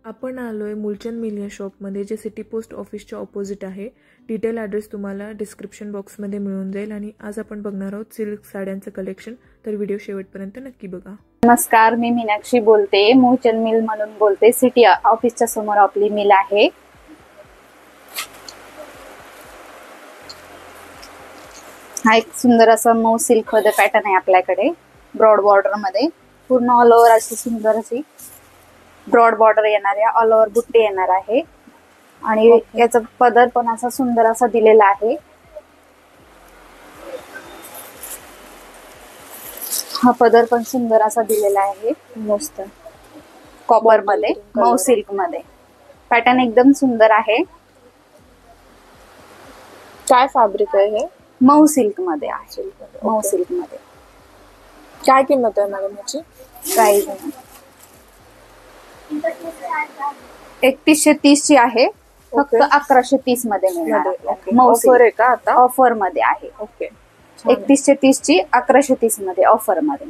आपण आलोय मूलचंद मिल या शॉपमध्ये, जे सिटी पोस्ट ऑफिसच्या ऑपोजिट आहे. डिटेल ॲड्रेस तुम्हाला डिस्क्रिप्शन बॉक्समध्ये मिळून जाईल. आणि आज आपण बघणार आहोत सिल्क साड्यांचं कलेक्शन, तर व्हिडिओ शेवटपर्यंत नक्की बघा. नमस्कार, मी मीनाक्षी बोलते, मूलचंद मिल म्हणून बोलते. सिटी ऑफिसच्या समोर आपली मिल आहे. हा एक सुंदर असा मऊ सिल्क मध्ये पॅटर्न आहे आपल्याकडे, ब्रॉड बॉर्डर मध्ये. पूर्ण ऑल ओव्हर अशी सुंदर अशी ब्रॉड बॉर्डर येणार आहे, ऑल ओव्हर बुट्टी येणार आहे. आणि याचा पदर पण असा सुंदर असा दिलेला आहे. हा पदर पण सुंदर असा दिलेला आहे, मस्त कॉपर मध्ये, मऊ सिल्क मध्ये. पॅटर्न एकदम सुंदर आहे. काय फॅब्रिक आहे हे? मऊ सिल्क मध्ये आहे. मऊ सिल्क मध्ये. काय किंमत आहे मॅडम याची? प्राइस 3130 ची आहे, फक्त 1130 मध्ये मिळणार. ऑफर आहे का आता? ऑफर मध्ये आहे. ओके. 3130 ची 1130 मध्ये ऑफर मध्ये.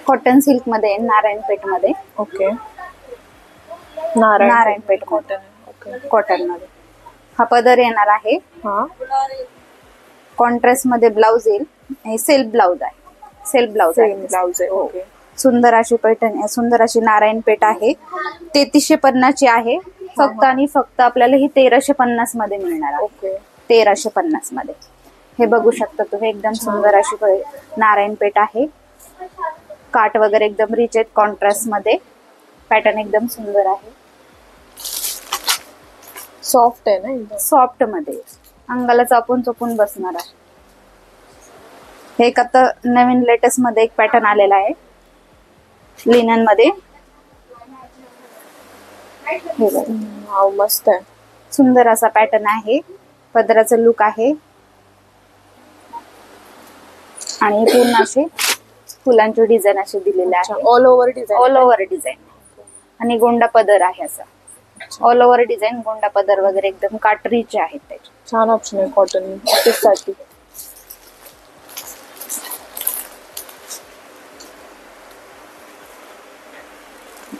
कॉटन सिल्क मध्ये, नारायणपेठ मध्ये. ओके. नारायणपेठ कॉटन. कॉटन मध्ये हा पदर येणार आहे. हा कॉन्ट्रास्ट मध्ये ब्लाउज येईल. हे सेल्फ ब्लाउज आहे. सेल्फ ब्लाउज आहे. ओके. सुंदर अशी पैठणी, सुंदर अशी नारायणपेठ आहे. 3350 ची आहे फक्त आणि फक्त. आपल्याला ही 1350 मध्ये मिळणार आहे. ओके. 1350 मध्ये. हे बघू शकता तुम्ही, एकदम सुंदर अशी नारायणपेठ आहे. काट वगैरे एकदम रिच आहेत कॉन्ट्रास्ट मध्ये. पॅटर्न एकदम सुंदर आहे. सॉफ्ट आहे ना एकदम? सॉफ्ट मध्ये, अंगाला चापून चोपून बसणार आहे. हे एक आता नवीन लेटेस्ट मध्ये एक पॅटर्न आलेला आहे, लिनन मध्ये. मस्त आहे. सुंदर असा पॅटर्न आहे. पदराचा लुक आहे. आणि पूर्ण असे फुलांची डिझाईन असे दिलेले आहे. All over design. All over design. आणि गोंडा पदर आहे असा. ऑल ओव्हर डिझाईन, गोंडा पदर वगैरे एकदम काटरीचे आहेत त्याचे. छान ऑप्शन आहे कॉटन साठी.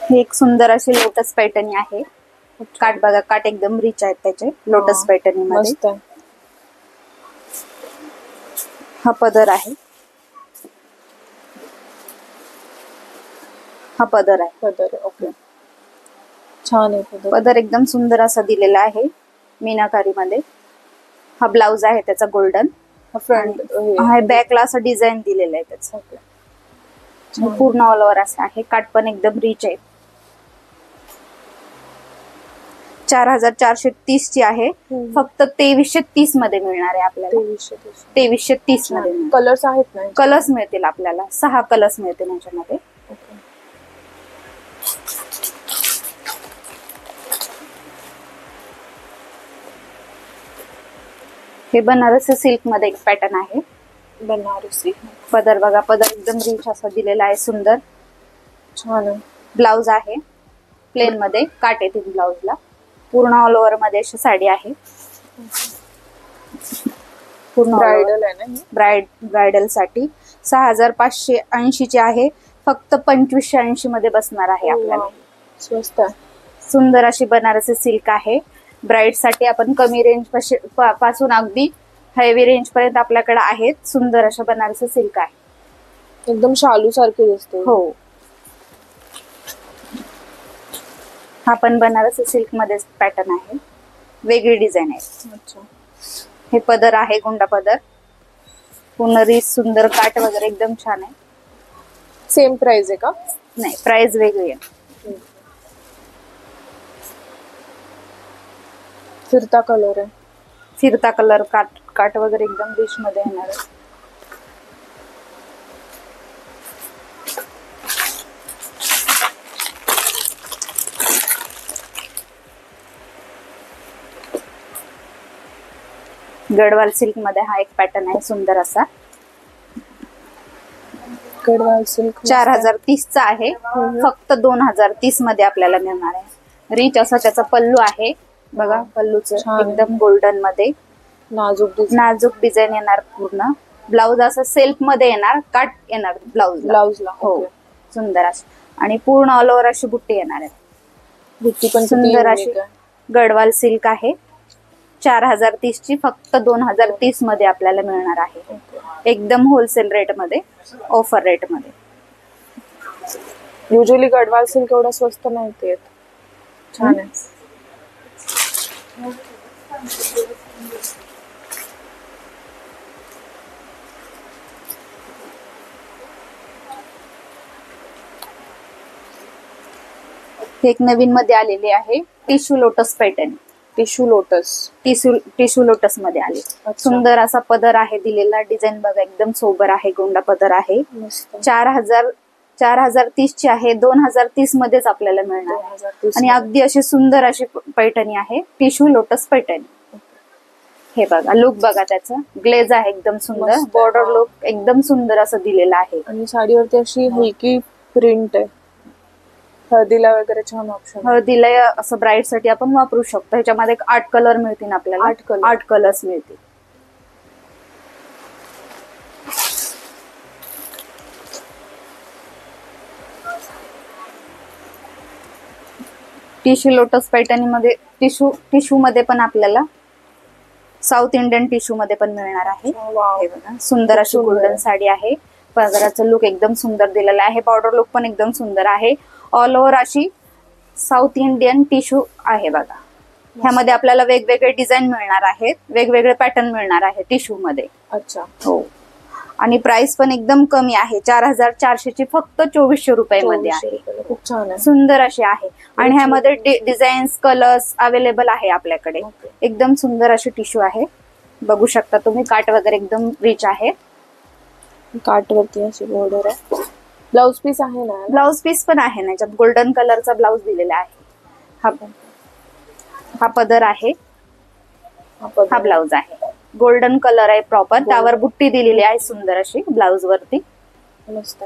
हे एक सुंदर अशी लोटस पैठणी आहे. काट बघा, काट एकदम रिच आहेत त्याचे लोटस पैठणी मध्ये. हा पदर आहे. हा पदर आहे. पदर. ओके. छान आहे पदर एकदम सुंदर असा दिलेला आहे मीनाकारी मध्ये. हा ब्लाउज आहे त्याचा गोल्डन. हा बॅकला असं डिझाईन दिलेलं आहे त्याचं. पूर्ण ऑल ओव्हर असं आहे. काट पण एकदम रिच आहे. 4430 ची आहे, फक्त 2330 मध्ये मिळणार आहे आपल्याला. 2330 मध्ये. कलर्स आहेत ना? कलर्स मिळतील आपल्याला. 6 कलर्स मिळतील याच्यामध्ये. हे बनारसी सिल्क मध्ये एक पॅटर्न आहे. बनारसी. पदर बघा, पदर एकदम रिच असा दिलेला आहे, सुंदर. छान. ब्लाउज आहे प्लेन मध्ये, काट येतील ब्लाउजला. पूर्ण ऑल ओव्हर मध्ये अशी साडी आहे. पूर्ण ब्रायडल आहे ना? ब्रायडल साठी 6580 ची आहे, फक्त 2580 मध्ये बसणार आहे आपल्याला. स्वस्त आहे. सुंदर अशी बनारसी सिल्क आहे. ब्राईड साठी आपण कमी रेंज पासून अगदी हेवी रेंज पर्यंत आपल्याकडे आहेत. सुंदर अशा बनारसी सिल्क आहे. एकदम शालू सारखे दिसते. हो. हा पण बनारसी सिल्क मध्ये पॅटर्न आहे, वेगळी डिझाईन आहे. अच्छा. हे पदर आहे, गोंडा पदर. पूर्ण रिच, सुंदर काट वगैरे एकदम छान आहे. सेम प्राइस आहे का? नाही, प्राइस वेगळी आहे. फिरता कलर आहे. फिरता कलर, काट वगैरे एकदम रिच मध्ये येणार आहे. गडवाल सिल्क मध्ये हा एक पॅटर्न आहे, सुंदर असा. गडवाल सिल्क 4030 चा आहे, फक्त 2030 मध्ये आपल्याला मिळणार आहे. रिच असा त्याचा पल्लू आहे. बघा पल्लूच एकदम गोल्डन मध्ये नाजूक डिझाईन येणार पूर्ण. ब्लाउज असं सेल्फ मध्ये येणार, काट येणार ब्लाउजला. हो, सुंदर अशी. आणि पूर्ण ऑल ओव्हर अशी बुट्टी येणार आहे. बुट्टी पण सुंदर अशी गडवाल सिल्क आहे. 4030 ची फक्त 2030 मध्ये आपल्याला मिळणार आहे. एकदम होलसेल रेट मध्ये, ऑफर रेट मध्ये. युजली गडवाल सिल्क एवढा स्वस्त नाही येत. छान आहे. एक नवीन मध्ये आलेली आहे tissue lotus pattern. Tissue lotus मध्ये आले. सुंदर असा पदर आहे दिलेला. डिझाईन बघा एकदम सोबर आहे. गोंडा पदर आहे. 4030 ची आहे. 2030 मध्येच आपल्याला मिळणार. आणि अगदी अशी सुंदर अशी पैठणी आहे. Tissue lotus Paithani. हे बघा लुक बघा त्याचं. ग्लेज आहे एकदम सुंदर. बॉर्डर लुक एकदम सुंदर असं दिलेलं आहे. आणि साडीवरती अशी हलकी प्रिंट आहे. हळदीला वगैरे छान ऑप्शन. हळदीला असं ब्राईड साठी आपण वापरू शकतो. ह्याच्यामध्ये 8 कलर मिळतील आपल्याला. 8 कलर्स मिळतील. टिश्यू लोटस पैठणी मध्ये टिश्यू मध्ये पण आपल्याला साऊथ इंडियन टिश्यू मध्ये पण मिळणार आहे. हे बघा सुंदर अशी गोल्डन साडी आहे. पदराचं लुक एकदम सुंदर दिलेलं आहे. बॉर्डर लुक पण एकदम सुंदर आहे. ऑल ओव्हर अशी साऊथ इंडियन टिश्यू आहे बघा. ह्यामध्ये आपल्याला वेगवेगळे डिझाईन मिळणार आहेत. वेगवेगळे पॅटर्न मिळणार आहे टिश्यू मध्ये. अच्छा. हो. आणि प्राइस पण एकदम कमी आहे. 4400 ची फक्त 2400 रुपये मध्ये आहे. खूप छान आहे. सुंदर अशी आहे. आणि ह्यामध्ये डिझाईन्स कलर्स अवेलेबल आहे आपल्याकडे. एकदम सुंदर अशी टिश्यू आहे. बघू शकता तुम्ही. काट वगैरे एकदम रिच आहे. काट वरती अशी बॉर्डर आहे. ब्लाउज पीस आहे ना. ब्लाउज पीस पण आहे ना. याच्यात गोल्डन कलरचा ब्लाउज दिलेला आहे. हा पदर आहे. हा ब्लाउज आहे. गोल्डन कलर आहे प्रॉपर. त्यावर बुट्टी दिलेली आहे सुंदर अशी ब्लाउज वरती. मस्त.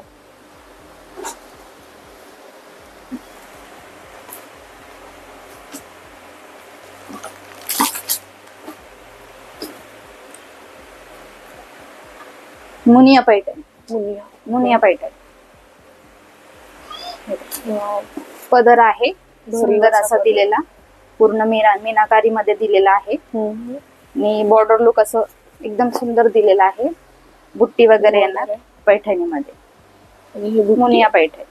मुनिया पैठणी. मुनिया पैठणी. पदर आहे सुंदर असा दिलेला. पूर्ण मीनाकारी मध्ये दिलेला आहे. आणि बॉर्डर लुक असं एकदम सुंदर दिलेला आहे. बुट्टी वगैरे येणार पैठणी मध्ये. मुनिया पैठणी.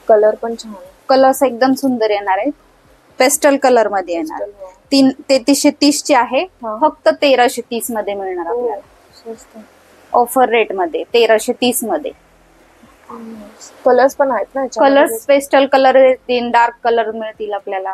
कलर पण छान. कलर्स एकदम सुंदर येणार आहेत. पेस्टल कलर मध्ये येणार. 3330 ची आहे. फक्त 1330 मध्ये मिळणार आपल्याला. ऑफर रेट मध्ये 1330 मध्ये. कलर्स पण आहेत ना. कलर्स पेस्टल कलर येतील. डार्क कलर मिळतील आपल्याला.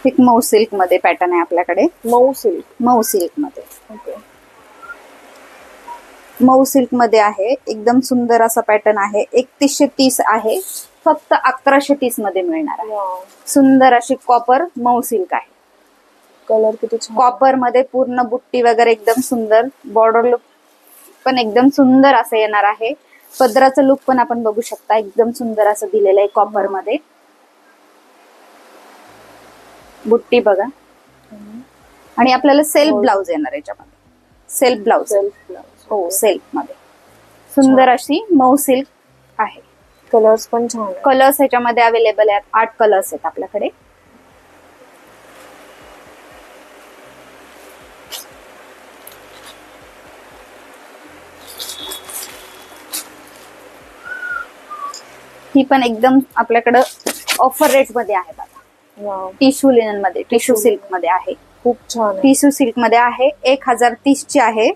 एक मऊ सिल्क मध्ये पॅटर्न आहे आपल्याकडे. मऊ सिल्क मध्ये. मऊ सिल्क मध्ये आहे. एकदम सुंदर असा पॅटर्न आहे. 3130 आहे. फक्त 1130 मध्ये मिळणार आहे. सुंदर अशी कॉपर मऊ सिल्क आहे. कलर किती छान. कॉपर मध्ये पूर्ण बुट्टी वगैरे एकदम सुंदर. बॉर्डर लुक पण एकदम सुंदर असं येणार आहे. पदराचं लुक पण आपण बघू शकता. एकदम सुंदर असं दिलेलं आहे कॉपर मध्ये. बुट्टी बघा. आणि आपल्याला सेल्फ ब्लाउज येणार याच्यामध्ये. Self blouse. हो सेल्फ मध्ये. सुंदर अशी मऊ सिल्क आहे. कलर्स पण छान. कलर्स ह्याच्यामध्ये अवेलेबल आहेत. 8 कलर्स आहेत आपल्याकडे. ही पण एकदम आपल्याकडे ऑफर रेट मध्ये आहे बघा. टिश्यू लिनन मध्ये. टिश्यू सिल्क मध्ये आहे. खूप छान. टिश्यू सिल्क मध्ये आहे. 1030 ची आहे.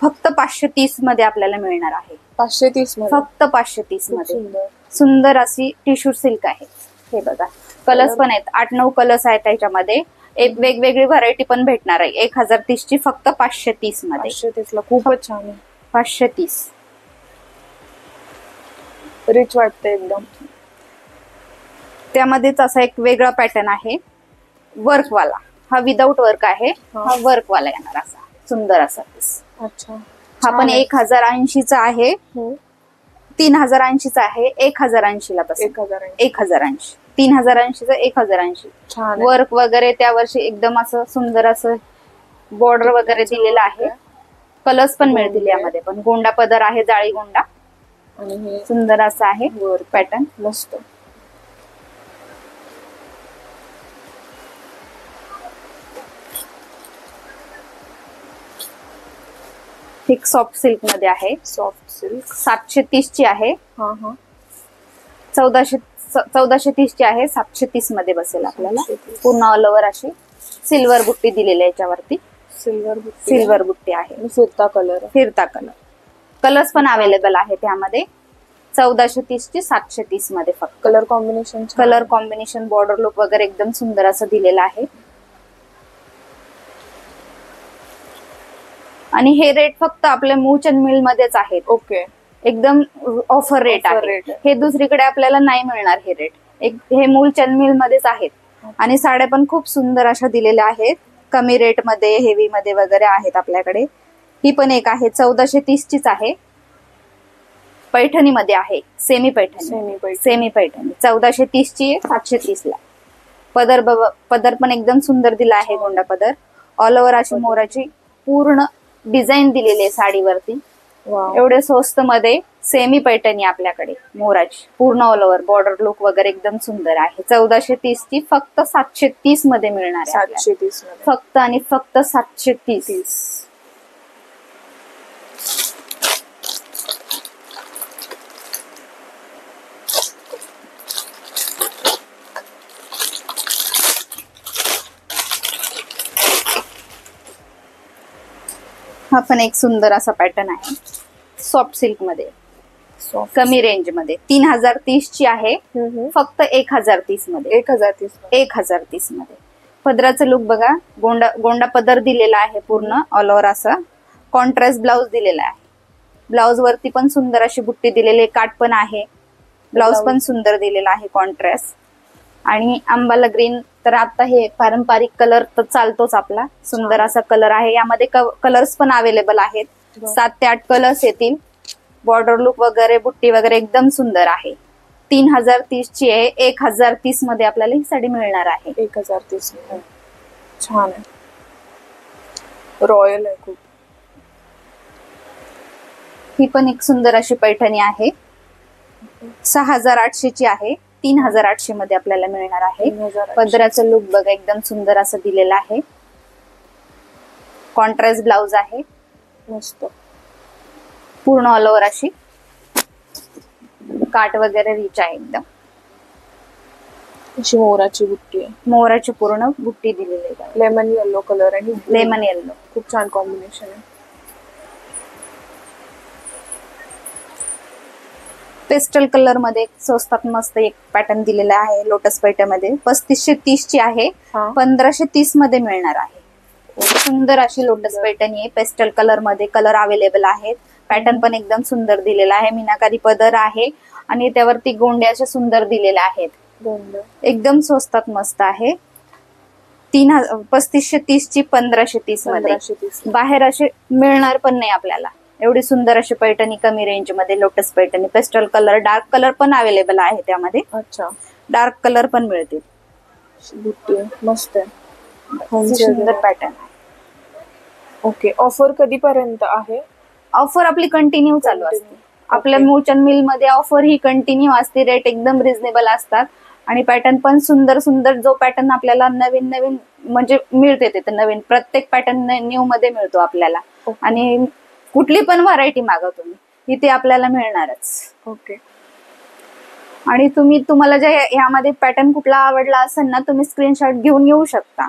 फक्त 530 मध्ये आपल्याला मिळणार आहे. 530 फक्त 530 मध्ये. सुंदर अशी टिश्यू सिल्क आहे. हे बघा कलर्स पण आहेत. 8-9 कलर्स आहेत त्याच्यामध्ये. एक वेगवेगळी व्हरायटी पण भेटणार आहे. 1030 ची फक्त 530 मध्ये. 530 ला खूपच छान आहे. 530 रिच वाटते एकदम. त्यामध्येच असा एक वेगळा पॅटर्न आहे वर्कवाला. हा विदाऊट वर्क आहे, हा वर्कवाला येणार असा सुंदर असा पीस. अच्छा, हा पण 1080चा आहे, 3080चा आहे, 1080ला बसेल. 1080 3080चा 1080. वर्क वगैरे त्या वर्षी एकदम असं सुंदर असं बॉर्डर वगैरे दिलेलं आहे. कलर्स पण मिळतील यामध्ये, पण गोंडा पदर आहे, जाळी गोंडा, आणि सुंदर असा आहे पॅटर्न. मस्त. एक सॉफ्ट सिल्क मध्ये आहे. सॉफ्ट सिल्क 730 ची आहे. 1430 ची आहे. 730 मध्ये बसेल आपल्याला. पूर्ण ऑल ओव्हर अशी सिल्वर बुट्टी दिलेली आहे याच्यावरती. सिल्वर बुट्टी आहे. फिरता कलर. कलर्स पण अवेलेबल आहे त्यामध्ये. 1430 ची 730 मध्ये फक्त. कलर कॉम्बिनेशन बॉर्डर लुक वगैरे एकदम सुंदर असं दिलेलं आहे. आणि हे रेट फक्त आपल्या मूळचंद मिल मध्येच आहेत. ओके. एकदम ऑफर रेट आहे. हे दुसरीकडे आपल्याला नाही मिळणार हे रेट. हे मूळचंद मिल मध्येच आहेत. आणि साड्या पण खूप सुंदर अशा दिलेल्या आहेत. कमी रेट मध्ये, हेवी मध्ये वगैरे आहेत आपल्याकडे. ही पण एक आहे 1430 चीच आहे. पैठणी मध्ये आहे. सेमी पैठणी 1430 ची 730 ला. पदर पण एकदम सुंदर दिला आहे. गोंडा पदर. ऑल ओव्हर अशी मोराची पूर्ण डिझाईन दिलेली आहे साडीवरती. एवढे स्वस्त मध्ये सेमी पैठणी आपल्याकडे मोराची पूर्ण ऑल ओव्हर बॉर्डर लुक वगैरे एकदम सुंदर आहे. 1430 ची फक्त 730 मध्ये मिळणार आहे. 730 फक्त आणि फक्त 730. हा पण एक सुंदर असा पॅटर्न आहे. सॉफ्ट सिल्क मध्ये, कमी रेंज मध्ये. 3030 ची आहे. फक्त 1030 मध्ये. 1030 मध्ये. पदराचं लुक बघा. गोंडा पदर दिलेला आहे पूर्ण ऑल ओव्हर असा. कॉन्ट्रास्ट ब्लाउज दिलेला आहे. ब्लाउज वरती पण सुंदर अशी बुट्टी दिलेली आहे. काठ पण आहे. ब्लाउज पण सुंदर दिलेला आहे कॉन्ट्रास्ट. आणि आंबाला ग्रीन तर आता हे पारंपरिक कलर तर चालतोच आपला. सुंदर असा कलर आहे. यामध्ये कलर्स पण अवेलेबल आहेत. 7 ते 8 कलर्स येतील. बॉर्डर लुक वगैरे बुट्टी वगैरे एकदम सुंदर आहे. 3030 ची आहे. 1030 मध्ये आपल्याला ही साडी मिळणार आहे. 1030 मध्ये. छान आहे. रॉयल आहे खूप. ही पण एक सुंदर अशी पैठणी आहे. 6800 ची आहे. 3800 मध्ये आपल्याला मिळणार आहे. पदराचं लुक बघा एकदम सुंदर असं दिलेलं आहे. कॉन्ट्रास्ट ब्लाउज आहे. मस्त. पूर्ण ऑल ओव्हर अशी काठ वगैरे रिच आहे एकदम. अशी मोराची बुट्टी आहे. मोराची पूर्ण बुट्टी दिलेली आहे. लेमन येलो कलर आणि लेमन येलो खूप छान कॉम्बिनेशन आहे. पेस्टल कलर मध्ये स्वस्तात मस्त एक पॅटर्न दिलेला आहे. लोटस पैठणीमध्ये 3530 ची आहे. 1530 मध्ये मिळणार आहे. सुंदर अशी लोटस पैठणी आहे. पेस्टल कलर मध्ये कलर अवेलेबल आहेत. पॅटर्न पण एकदम सुंदर दिलेला आहे. मीनाकारी पदर आहे आणि त्यावरती गोंडे असे सुंदर दिलेले आहेत. एकदम स्वस्तात मस्त आहे. 3530 ची 1530 मध्ये. बाहेर असे मिळणार पण नाही आपल्याला. एवढी सुंदर अशी पैठणी कमी रेंज मध्ये. Lotus Paithani pastel colour, dark colour पण अवेलेबल आहे त्यामध्ये. अच्छा. डार्क कलर पण मिळतील. मस्त आहे. सुंदर पॅटर्न आहे. ओके. ऑफर कधीपर्यंत आहे? ऑफर आपली कंटिन्यू चालू असते. आपल्या मूळचंद मिल मध्ये ऑफर ही कंटिन्यू असते. रेट एकदम रिझनेबल असतात. आणि पॅटर्न पण सुंदर सुंदर. जो पॅटर्न आपल्याला नवीन नवीन म्हणजे मिळते ते नवीन प्रत्येक पॅटर्न न्यू मध्ये मिळतो आपल्याला. आणि कुठली पण व्हरायटी मागा तुम्ही इथे आपल्याला मिळणारच. ओके. आणि तुम्हाला जे यामध्ये पॅटर्न कुठला आवडला असेल ना, तुम्ही स्क्रीनशॉट घेऊन येऊ शकता.